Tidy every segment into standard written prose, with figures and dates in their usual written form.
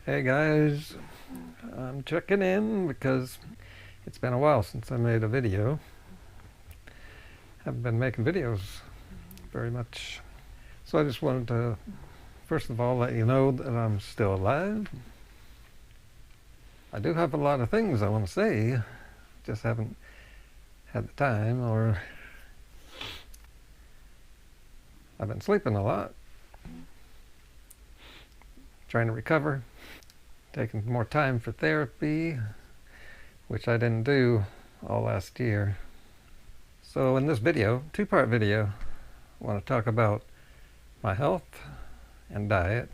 Hey guys, I'm checking in because it's been a while since I made a video. Haven't been making videos very much. So I just wanted to, first of all, let you know that I'm still alive. I do have a lot of things I want to say, just haven't had the time, or I've been sleeping a lot, trying to recover, taking more time for therapy, which I didn't do all last year. So in this video, two-part video, I want to talk about my health and diet.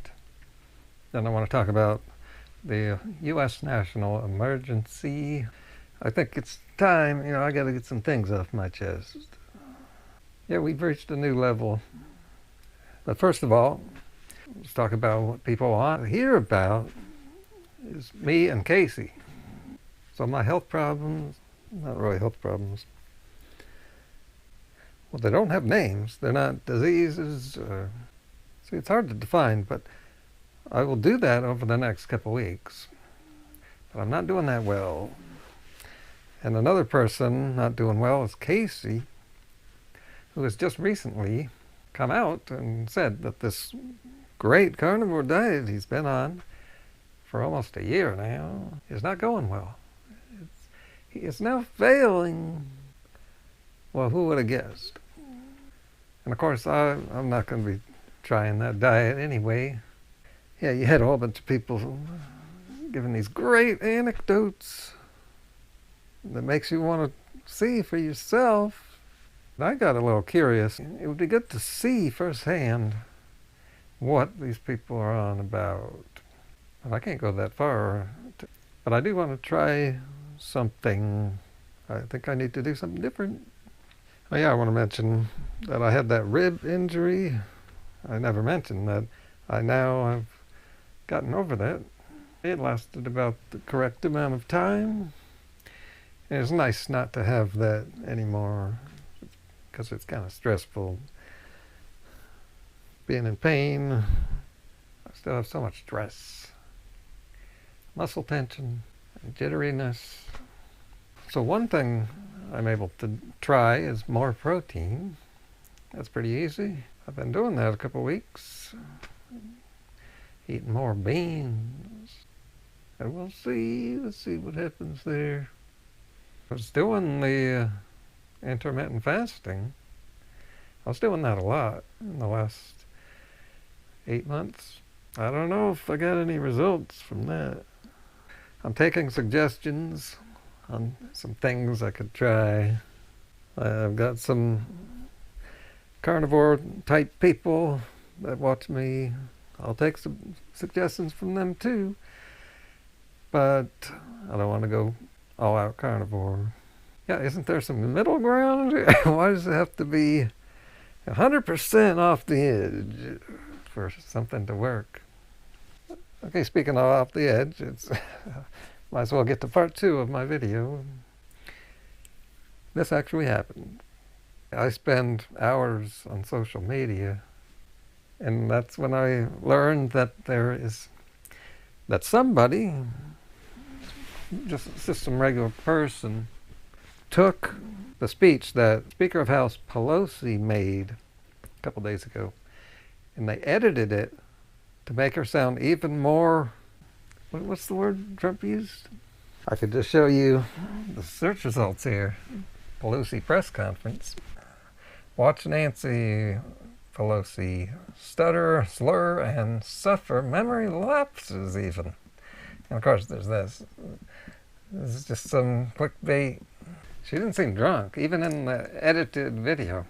Then I want to talk about the U.S. national emergency. I think it's time, I got to get some things off my chest. Yeah, we've reached a new level. But first of all, let's talk about what people want to hear about is me and Kasey. So my health problems, not really health problems. Well, they don't have names. They're not diseases. See, it's hard to define, but I will do that over the next couple weeks. But I'm not doing that well. And another person not doing well is Kasey, who has just recently come out and said that this great carnivore diet he's been on for almost a year now is not going well. He is now failing. Well, who would have guessed? And of course, I'm not going to be trying that diet anyway. Yeah, you had a whole bunch of people giving these great anecdotes that makes you want to see for yourself. I got a little curious. It would be good to see firsthand what these people are on about. But I can't go that far. But I do want to try something. I think I need to do something different. Oh yeah, I want to mention that I had that rib injury. I never mentioned that I've gotten over that. It lasted about the correct amount of time. And it's nice not to have that anymore because it's kind of stressful. Being in pain, I still have so much stress. Muscle tension, and jitteriness. So one thing I'm able to try is more protein. That's pretty easy. I've been doing that a couple weeks. Eating more beans. And we'll see. Let's see what happens there. I was doing the intermittent fasting. I was doing that a lot in the last 8 months. I don't know if I got any results from that. I'm taking suggestions on some things I could try. I've got some carnivore type people that watch me. I'll take some suggestions from them too. But I don't want to go all out carnivore. Yeah, isn't there some middle ground? Why does it have to be 100% off the edge for something to work? Okay, speaking of off the edge, it's might as well get to part 2 of my video. This actually happened. I spend hours on social media, and that's when I learned that somebody, just some regular person, took the speech that Speaker of House Pelosi made a couple days ago, and they edited it to make her sound even more, what's the word Trump used? I could just show you the search results here. Pelosi press conference. Watch Nancy Pelosi stutter, slur, and suffer memory lapses even. And of course there's this. This is just some clickbait. She didn't seem drunk, even in the edited video.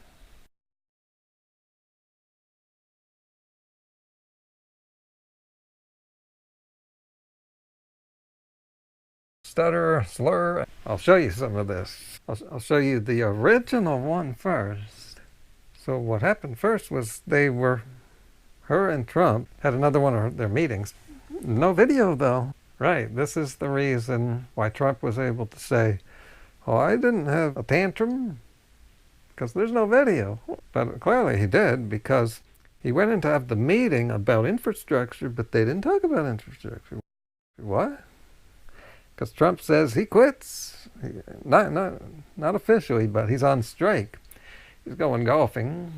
Stutter, slur. I'll show you some of this. I'll show you the original one first. So what happened first was her and Trump had another one of their meetings. No video though. Right, this is the reason why Trump was able to say, oh, I didn't have a tantrum, because there's no video. But clearly he did, because he went in to have the meeting about infrastructure, but they didn't talk about infrastructure. What? Because Trump says he quits. Not officially, but he's on strike. He's going golfing.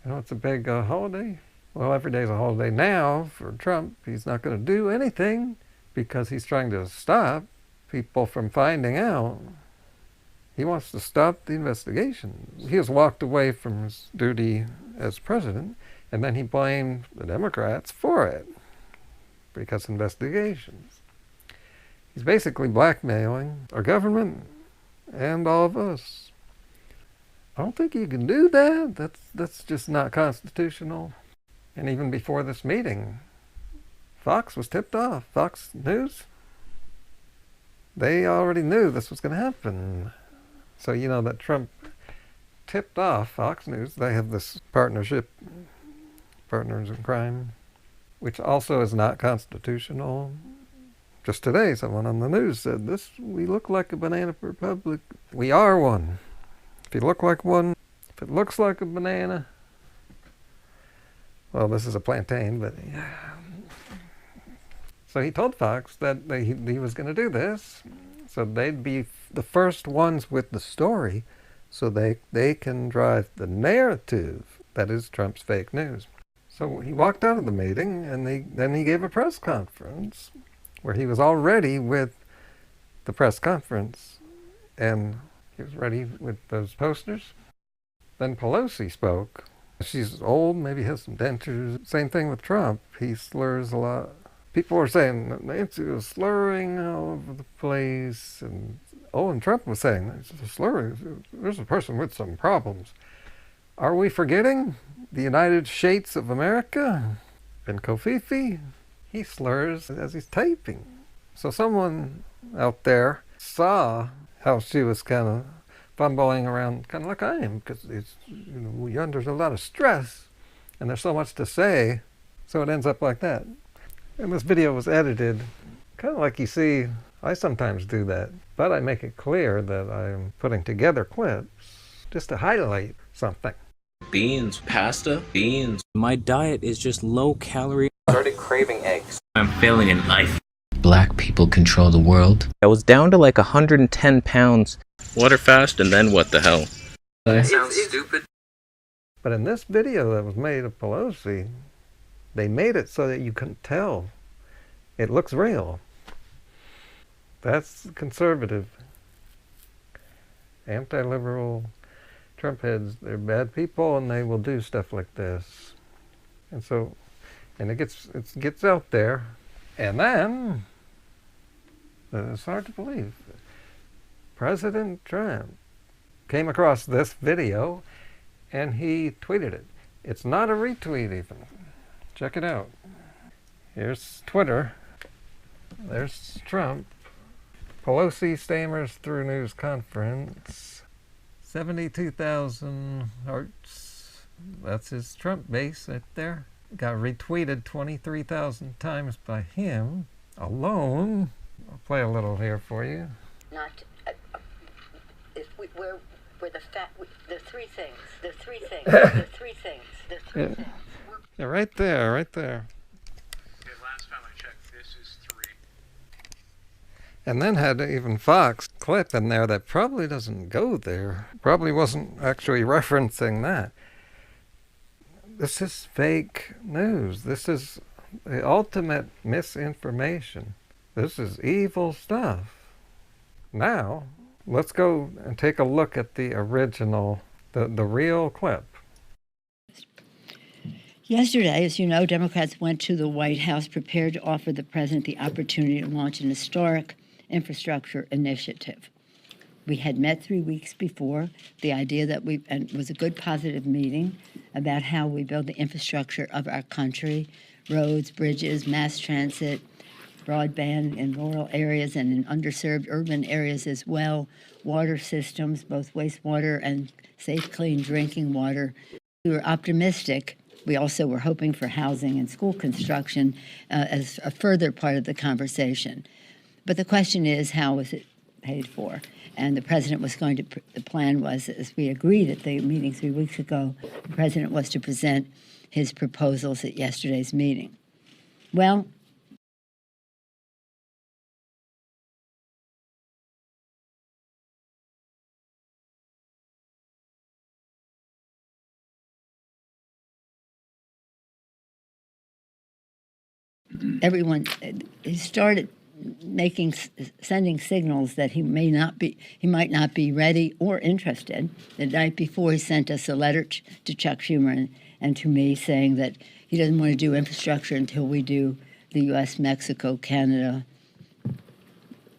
You know, it's a big holiday. Well, every day's a holiday now for Trump. He's not going to do anything because he's trying to stop people from finding out. He wants to stop the investigation. He has walked away from his duty as president, and then he blamed the Democrats for it because investigations. He's basically blackmailing our government and all of us. I don't think you can do that. That's just not constitutional. And even before this meeting, Fox was tipped off. Fox News, they already knew this was going to happen. So you know that Trump tipped off Fox News. They have this partnership, partners in crime, which also is not constitutional. Just today, someone on the news said, we look like a banana republic. We are one. If you look like one, if it looks like a banana, well, this is a plantain, but yeah. So he told Fox that he was going to do this, so they'd be the first ones with the story, so they can drive the narrative that is Trump's fake news. So he walked out of the meeting, and then he gave a press conference where he was all ready with the press conference, and he was ready with those posters. Then Pelosi spoke. She's old, maybe has some dentures. Same thing with Trump. He slurs a lot. People were saying that Nancy was slurring all over the place. And Trump was saying, slurring, there's a person with some problems. Are we forgetting the United States of America? And Kofifi, he slurs as he's typing. So someone out there saw how she was kind of fumbling around, kind of like I am, because you're under a lot of stress, and there's so much to say, so it ends up like that. And this video was edited, kind of like you see, I sometimes do that, but I make it clear that I'm putting together clips just to highlight something. Beans, pasta, beans. My diet is just low calorie. I started craving eggs. I'm failing in life. Black people control the world. I was down to like 110 pounds. Water fast, and then what the hell? Sounds stupid. But in this video that was made of Pelosi, they made it so that you couldn't tell. It looks real. That's conservative, anti-liberal Trump heads. They're bad people, and they will do stuff like this. And so, and it gets out there, and then it's hard to believe. President Trump came across this video, and he tweeted it. It's not a retweet even. Check it out. Here's Twitter. There's Trump. Pelosi stammers through news conference. 72,000 hearts. That's his Trump base right there. Got retweeted 23,000 times by him alone. I'll play a little here for you. The three things. Yeah, right there. Okay, last time I checked, this is 3. And then had even Fox clip in there that probably doesn't go there. Probably wasn't actually referencing that. This is fake news. This is the ultimate misinformation. This is evil stuff. Now, let's go and take a look at the original, the real clip. Yesterday, as you know, Democrats went to the White House prepared to offer the president the opportunity to launch an historic infrastructure initiative. We had met 3 weeks before. The idea that and it was a good, positive meeting about how we build the infrastructure of our country, roads, bridges, mass transit, broadband in rural areas and in underserved urban areas as well, water systems, both wastewater and safe, clean drinking water. We were optimistic. We also were hoping for housing and school construction as a further part of the conversation. But the question is, how was it paid for? And the president was going to, the plan was, as we agreed at the meeting 3 weeks ago, the president was to present his proposals at yesterday's meeting. Well, everyone, he started sending signals that he might not be ready or interested. The night before, he sent us a letter to Chuck Schumer and to me saying that he doesn't want to do infrastructure until we do the U.S., Mexico, Canada.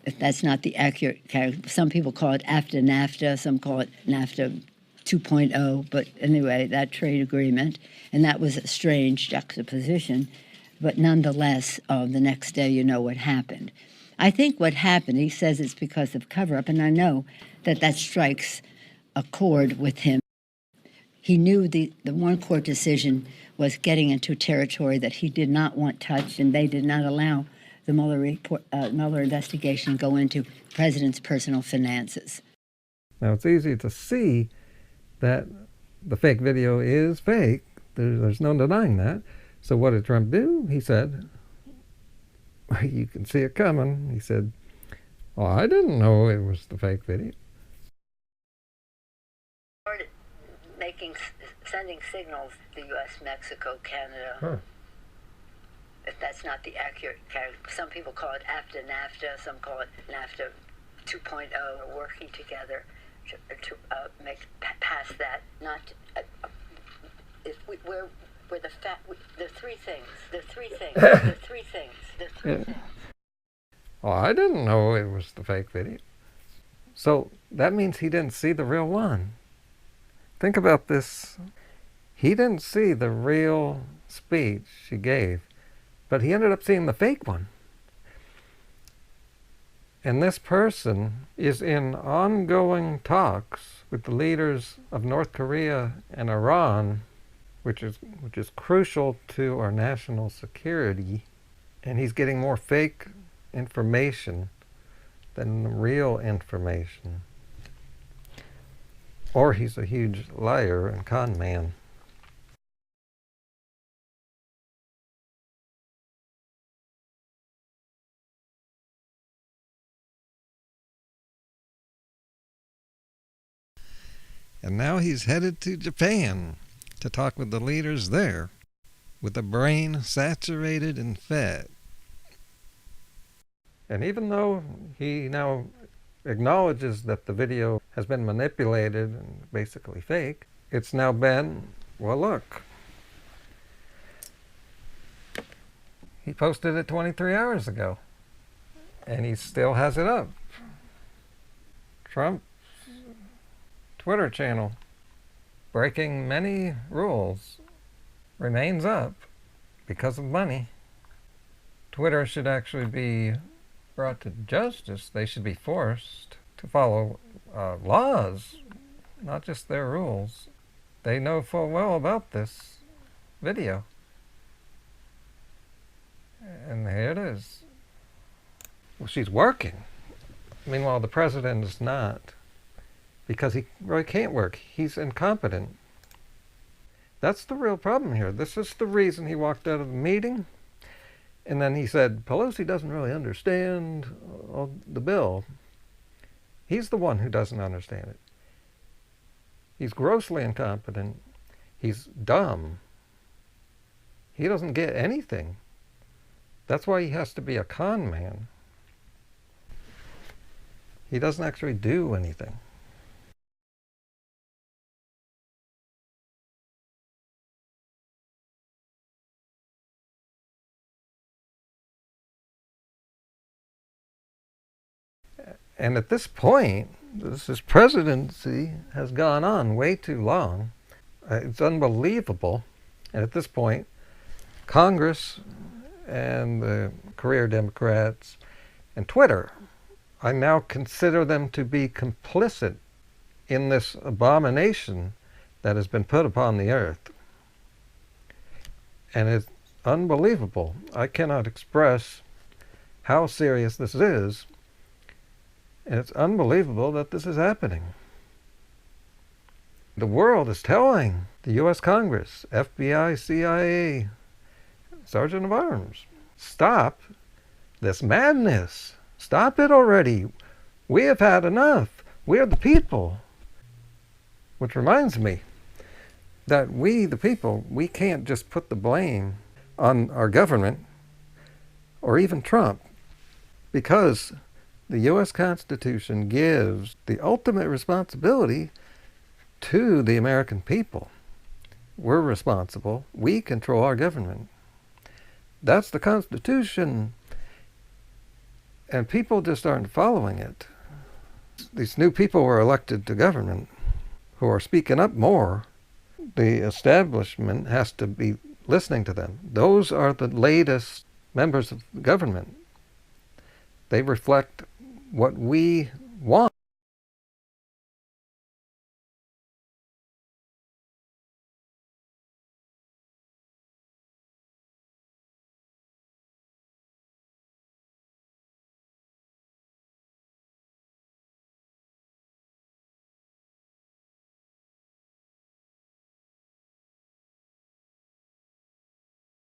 If that's not the accurate character, some people call it after NAFTA, some call it NAFTA 2.0, but anyway, that trade agreement, and that was a strange juxtaposition. But nonetheless, the next day, you know what happened. I think what happened, he says it's because of cover-up, and I know that strikes a chord with him. He knew the one court decision was getting into territory that he did not want touched, and they did not allow the Mueller investigation go into the president's personal finances. Now, it's easy to see that the fake video is fake. There's no denying that. So what did Trump do? He said, you can see it coming. He said, oh, I didn't know it was the fake video. Sending signals, the U.S., Mexico, Canada. Huh. If that's not the accurate character, some people call it after NAFTA, some call it NAFTA 2.0. We're working together to make past that. Not if we're the three things. The three things. The three things. The three things. Oh, I didn't know it was the fake video. So that means he didn't see the real one. Think about this. He didn't see the real speech she gave, but he ended up seeing the fake one. And this person is in ongoing talks with the leaders of North Korea and Iran, which is crucial to our national security. And he's getting more fake information than real information. Or he's a huge liar and con man. And now he's headed to Japan to talk with the leaders there, with a brain saturated in fat. And even though he now acknowledges that the video has been manipulated and basically fake, it's now been, well, look. He posted it 23 hours ago, and he still has it up. Trump's Twitter channel, breaking many rules, remains up because of money. Twitter should actually be brought to justice. They should be forced to follow laws, not just their rules. They know full well about this video. And here it is. Well, she's working. Meanwhile, the president is not, because he really can't work. He's incompetent. That's the real problem here. This is the reason he walked out of the meeting. And then he said, Pelosi doesn't really understand the bill. He's the one who doesn't understand it. He's grossly incompetent. He's dumb. He doesn't get anything. That's why he has to be a con man. He doesn't actually do anything. And at this point, this presidency has gone on way too long. It's unbelievable. And at this point, Congress and the career Democrats and Twitter, I now consider them to be complicit in this abomination that has been put upon the earth. And it's unbelievable. I cannot express how serious this is. And it's unbelievable that this is happening. The world is telling the U.S. Congress, FBI, CIA, Sergeant of Arms, stop this madness. Stop it already. We have had enough. We are the people. Which reminds me that we, the people, we can't just put the blame on our government or even Trump, because the U.S. Constitution gives the ultimate responsibility to the American people. We're responsible. We control our government. That's the Constitution. And people just aren't following it. These new people were elected to government who are speaking up more. The establishment has to be listening to them. Those are the latest members of government. They reflect what we want.